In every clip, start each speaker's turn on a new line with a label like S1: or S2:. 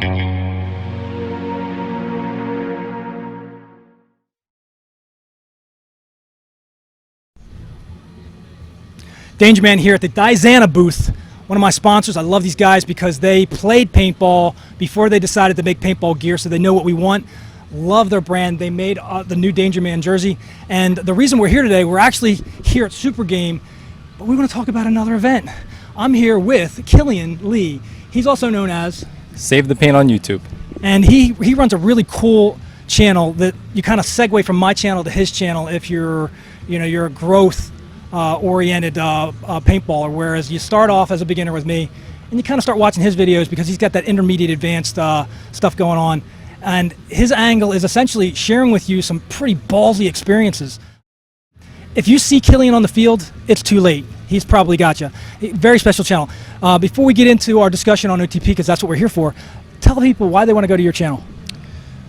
S1: Danger Man here at the Dizana booth, one of my sponsors. I love these guys because they played paintball before they decided to make paintball gear, so they know what we want. Love their brand. They made the new Danger Man jersey, and the reason we're here today, we're actually here at Super Game, but we want to talk about another event. I'm here with Killian Lee. He's also known as
S2: Save the Paint on YouTube,
S1: and he runs a really cool channel that you kind of segue from my channel to his channel if you're a growth oriented paintballer, whereas you start off as a beginner with me and you kind of start watching his videos because he's got that intermediate advanced stuff going on, and his angle is essentially sharing with you some pretty ballsy experiences. If you see Killian on the field, it's too late. He's probably got you. Very special channel. Before we get into our discussion on OTP, because that's what we're here for, tell people why they want to go to your channel.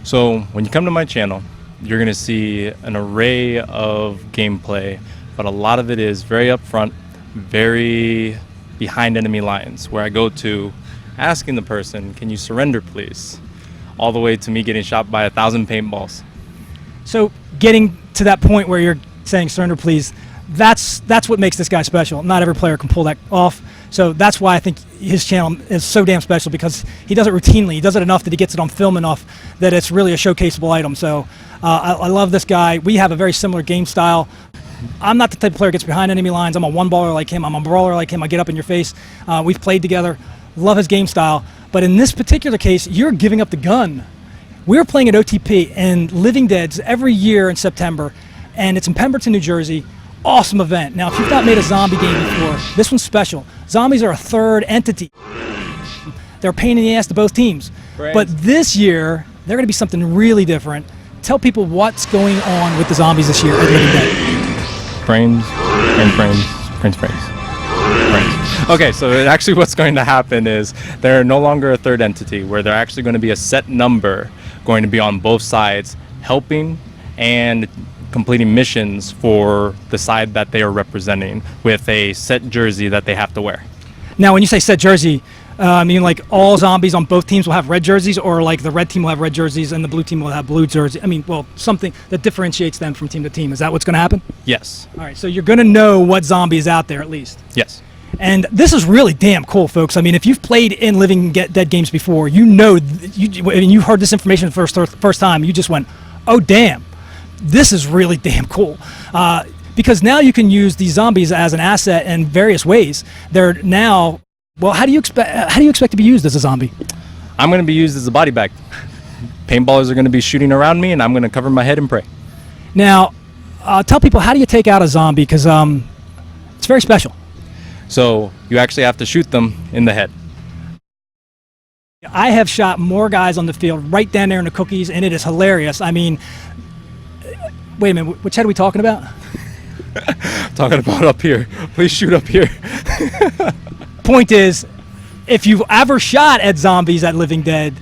S2: So when you come to my channel, you're going to see an array of gameplay, but a lot of it is very upfront, very behind enemy lines, where I go to asking the person, can you surrender please? All the way to me getting shot by 1,000 paintballs.
S1: So getting to that point where you're saying surrender please, that's what makes this guy special. Not every player can pull that off. So that's why I think his channel is so damn special, because he does it routinely. He does it enough that he gets it on film enough that it's really a showcaseable item. So I love this guy. We have a very similar game style. I'm not the type of player who gets behind enemy lines. I'm a one-baller like him. I'm a brawler like him. I get up in your face. We've played together. Love his game style. But in this particular case, you're giving up the gun. We're playing at OTP and Living Dead's every year in September, and it's in Pemberton, New Jersey. Awesome event. Now, if you've not made a zombie game before, this one's special. Zombies are a third entity. They're a pain in the ass to both teams.
S2: Brains.
S1: But this year, they're going to be something really different. Tell people what's going on with the zombies this year at Living Dead.
S2: Brains. Okay, so actually what's going to happen is they're no longer a third entity, where they're actually going to be a set number going to be on both sides, helping and completing missions for the side that they are representing with a set jersey that they have to wear.
S1: Now, when you say set jersey, I mean like all zombies on both teams will have red jerseys, or like the red team will have red jerseys and the blue team will have blue jerseys? I mean, well, something that differentiates them from team to team. Is that what's going to happen?
S2: Yes.
S1: All right, so you're going to know what zombie is out there at least.
S2: Yes.
S1: And this is really damn cool, folks. I mean, if you've played in Living Dead games before, you know, when you heard this information the first time, you just went, oh, damn, this is really damn cool. Because now you can use these zombies as an asset in various ways. They're now, well, how do you expect to be used as a zombie?
S2: I'm going to be used as a body bag. Paintballers are going to be shooting around me, and I'm going to cover my head and pray.
S1: Now, tell people, how do you take out a zombie? Because it's very special.
S2: So you actually have to shoot them in the head.
S1: I have shot more guys on the field right down there in the cookies, and it is hilarious. I mean, wait a minute, which head are we talking about?
S2: Talking about up here. Please shoot up here.
S1: Point is, if you've ever shot at zombies at Living Dead,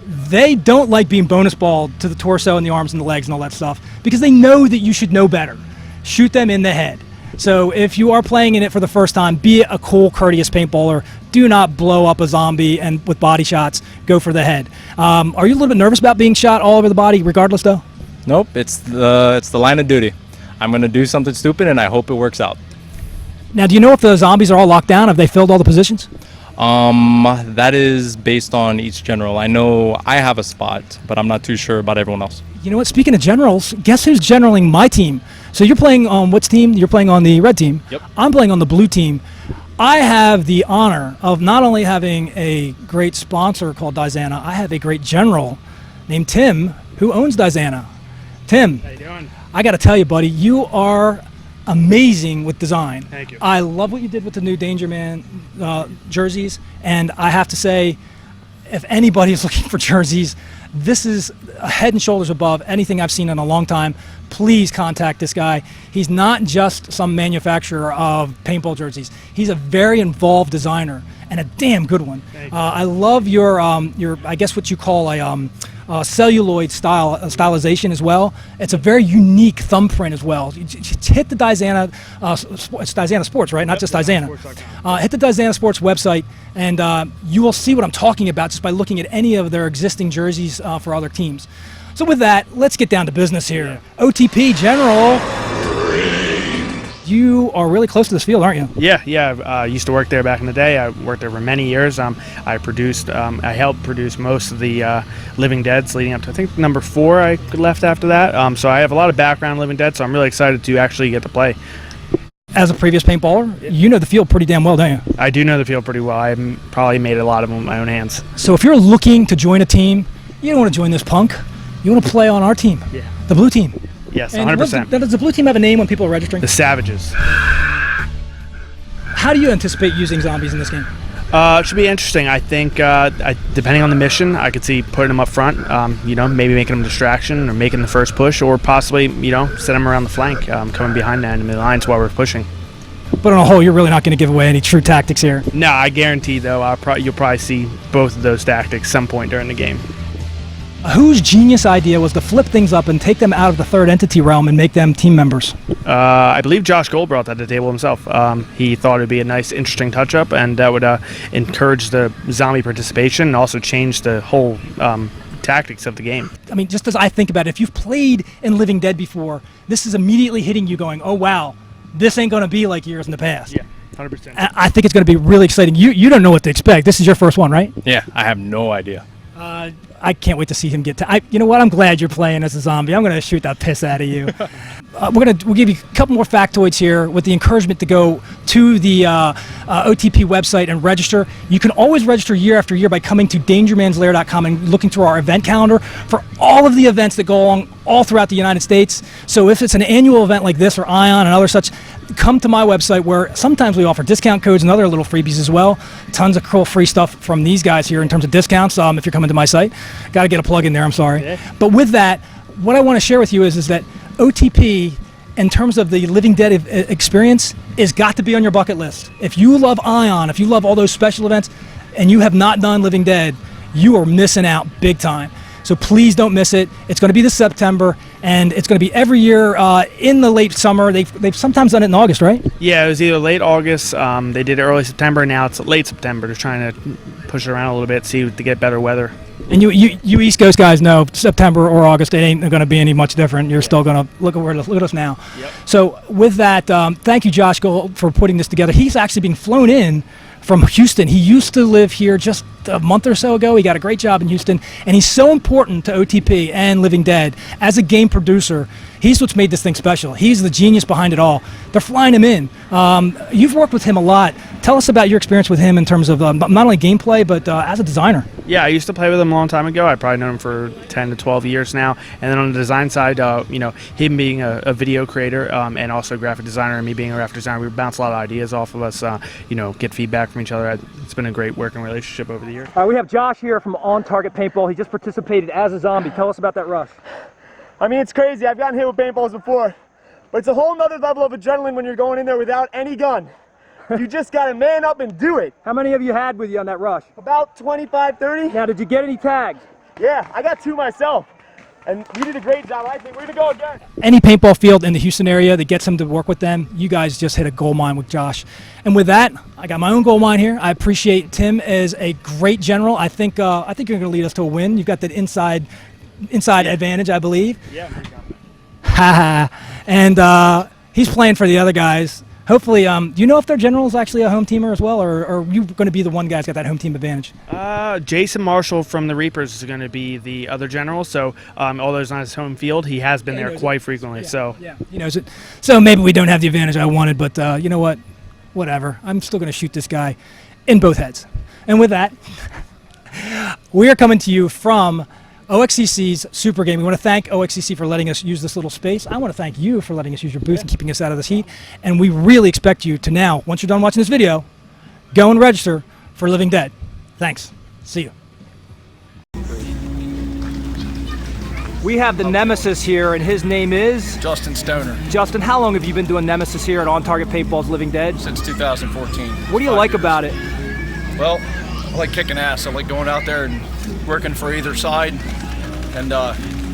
S1: they don't like being bonus balled to the torso and the arms and the legs and all that stuff, because they know that you should know better. Shoot them in the head. So if you are playing in it for the first time, be a cool, courteous paintballer. Do not blow up a zombie and with body shots. Go for the head. Are you a little bit nervous about being shot all over the body regardless, though?
S2: Nope, it's the line of duty. I'm going to do something stupid, and I hope it works out.
S1: Now, do you know if the zombies are all locked down? Have they filled all the positions?
S2: That is based on each general. I know I have a spot, but I'm not too sure about everyone else.
S1: You know what? Speaking of generals, guess who's generaling my team? So you're playing on which team? You're playing on the red team.
S2: Yep.
S1: I'm playing on the blue team. I have the honor of not only having a great sponsor called Dizana, I have a great general named Tim who owns Dizana. Tim,
S3: How you doing?
S1: I got to tell you, buddy, you are amazing with design.
S3: Thank you.
S1: I love what you did with the new Danger Man jerseys, and I have to say, if anybody is looking for jerseys, this is a head and shoulders above anything I've seen in a long time. Please contact this guy. He's not just some manufacturer of paintball jerseys. He's a very involved designer and a damn good one.
S3: Thank you.
S1: I love your I guess what you call a celluloid stylization as well. It's a very unique thumbprint as well. You just hit the Dizana, it's Dizana Sports, right? Not just Dizana. Hit the Dizana Sports website, and you will see what I'm talking about just by looking at any of their existing jerseys for other teams. So with that, let's get down to business here. OTP General. You are really close to this field, aren't you?
S3: Yeah. I used to work there back in the day. I worked there for many years. I helped produce most of the Living Deads leading up to, I think, number 4 I left after that. So I have a lot of background in Living Dead, so I'm really excited to actually get to play.
S1: As a previous paintballer, you know the field pretty damn well, don't you?
S3: I do know the field pretty well. I probably made a lot of them with my own hands.
S1: So if you're looking to join a team, you don't want to join this punk. You want to play on our team, the blue team.
S3: Yes,
S1: and
S3: 100%.
S1: Does the blue team have a name when people are registering?
S3: The Savages.
S1: How do you anticipate using zombies in this game?
S3: It should be interesting. I think, depending on the mission, I could see putting them up front, maybe making them a distraction or making the first push, or possibly, set them around the flank, coming behind the enemy lines while we're pushing.
S1: But on a whole, you're really not going to give away any true tactics here.
S3: No, I guarantee, though, you'll probably see both of those tactics some point during the game.
S1: Whose genius idea was to flip things up and take them out of the third entity realm and make them team members?
S3: I believe Josh Gold brought that to the table himself. He thought it would be a nice, interesting touch-up, and that would encourage the zombie participation and also change the whole tactics of the game.
S1: I mean, just as I think about it, if you've played in Living Dead before, this is immediately hitting you going, oh, wow, this ain't going to be like years in the past.
S3: Yeah, 100%.
S1: I think it's going to be really exciting. You don't know what to expect. This is your first one, right?
S2: Yeah, I have no idea.
S1: I can't wait to see him get to. You know what? I'm glad you're playing as a zombie. I'm going to shoot that piss out of you. We'll give you a couple more factoids here with the encouragement to go to the OTP website and register. You can always register year after year by coming to dangermanslair.com and looking through our event calendar for all of the events that go along all throughout the United States. So if it's an annual event like this or Ion and other such, come to my website where sometimes we offer discount codes and other little freebies as well. Tons of cool free stuff from these guys here in terms of discounts if you're coming to my site. Got to get a plug in there, I'm sorry. Yeah. But with that, what I want to share with you is that OTP, in terms of the Living Dead experience, is got to be on your bucket list. If you love Ion, if you love all those special events, and you have not done Living Dead, you are missing out big time. So please don't miss it. It's going to be this September, and it's going to be every year in the late summer. They've sometimes done it in August, right?
S3: Yeah, it was either late August. They did it early September. Now it's late September. They're trying to push it around a little bit, see to get better weather.
S1: And you East Coast guys know September or August, it ain't going to be any much different. You're still going to look at us now. Yep. So with that, thank you, Josh Gold, for putting this together. He's actually being flown in from Houston. He used to live here just a month or so ago. He got a great job in Houston, and he's so important to OTP and Living Dead as a game producer. He's what's made this thing special. He's the genius behind it all. They're flying him in. You've worked with him a lot. Tell us about your experience with him in terms of not only gameplay, but as a designer.
S3: Yeah, I used to play with him a long time ago. I've probably known him for 10 to 12 years now. And then on the design side, him being a video creator and also a graphic designer, and me being a graphic designer, we bounce a lot of ideas off of us, get feedback from each other. It's been a great working relationship over the years.
S1: All right, we have Josh here from On Target Paintball. He just participated as a zombie. Tell us about that rush.
S4: I mean, it's crazy. I've gotten hit with paintballs before, but it's a whole nother level of adrenaline when you're going in there without any gun. You just got to man up and do it.
S1: How many have you had with you on that rush?
S4: About 25, 30.
S1: Now, did you get any tags?
S4: Yeah, I got 2 myself, and you did a great job. I think we're going to go again.
S1: Any paintball field in the Houston area that gets him to work with them, you guys just hit a gold mine with Josh. And with that, I got my own gold mine here. I appreciate Tim as a great general. I think you're going to lead us to a win. You've got that inside advantage, I believe.
S4: Yeah.
S1: And he's playing for the other guys. Hopefully, do you know if their general is actually a home teamer as well, or are you going to be the one guy's got that home team advantage?
S3: Jason Marshall from the Reapers is going to be the other general, so although it's not his home field, he has been there quite frequently.
S1: Yeah, he knows it. So maybe we don't have the advantage I wanted, but you know what? Whatever. I'm still going to shoot this guy in both heads. And with that, we are coming to you from OXCC's Super Game. We want to thank OXCC for letting us use this little space. I want to thank you for letting us use your booth and keeping us out of this heat. And we really expect you to now, once you're done watching this video, go and register for Living Dead. Thanks. See you. We have the Nemesis here, and his name is?
S5: Justin Stoner.
S1: Justin, how long have you been doing Nemesis here at On Target Paintball's Living Dead?
S5: Since 2014.
S1: What do you like about it?
S5: Well, I like kicking ass. I like going out there and working for either side, and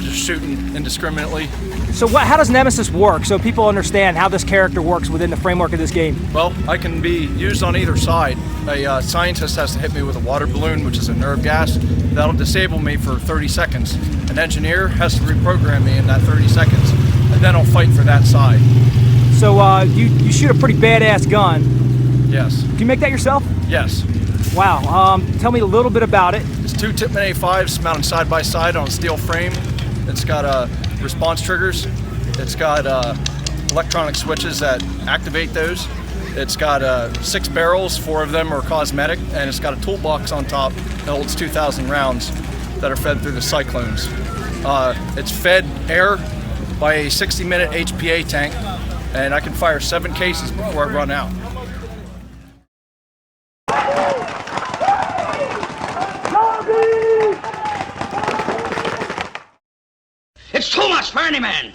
S5: just shooting indiscriminately.
S1: So how does Nemesis work so people understand how this character works within the framework of this game?
S5: Well, I can be used on either side. A scientist has to hit me with a water balloon, which is a nerve gas. That'll disable me for 30 seconds. An engineer has to reprogram me in that 30 seconds, and then I'll fight for that side.
S1: So you shoot a pretty badass gun.
S5: Yes.
S1: Can you make that yourself?
S5: Yes.
S1: Wow. Tell me a little bit about it.
S5: It's 2 Tipman A5s mounted side by side on a steel frame. It's got response triggers. It's got electronic switches that activate those. It's got 6 barrels, 4 of them are cosmetic, and it's got a toolbox on top that holds 2,000 rounds that are fed through the cyclones. It's fed air by a 60-minute HPA tank, and I can fire 7 cases before I run out.
S6: It's too much for any man.